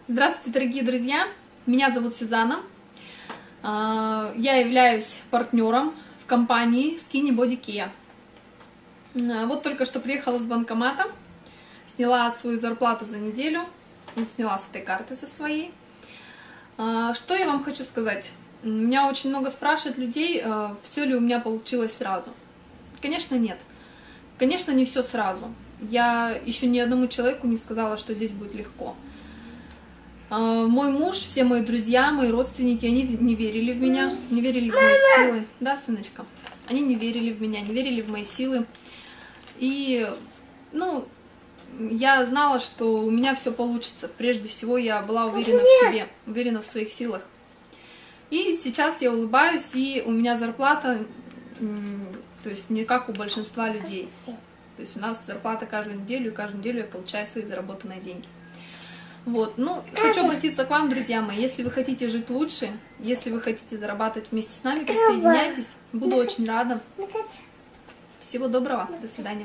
Здравствуйте, дорогие друзья! Меня зовут Сюзанна. Я являюсь партнером в компании Skinny Body Kia. Вот только что приехала с банкомата, сняла свою зарплату за неделю, сняла с этой карты со своей. Что я вам хочу сказать? Меня очень много спрашивают людей, все ли у меня получилось сразу. Конечно, нет. Конечно, не все сразу. Я еще ни одному человеку не сказала, что здесь будет легко. Мой муж, все мои друзья, мои родственники, они не верили в меня, не верили в мои силы. Да, сыночка? Они не верили в меня, не верили в мои силы. И, я знала, что у меня все получится. Прежде всего, я была уверена в себе, уверена в своих силах. И сейчас я улыбаюсь, и у меня зарплата, то есть не как у большинства людей. То есть у нас зарплата каждую неделю, и каждую неделю я получаю свои заработанные деньги. Вот, хочу обратиться к вам, друзья мои, если вы хотите жить лучше, если вы хотите зарабатывать вместе с нами, присоединяйтесь, буду очень рада. Всего доброго, до свидания.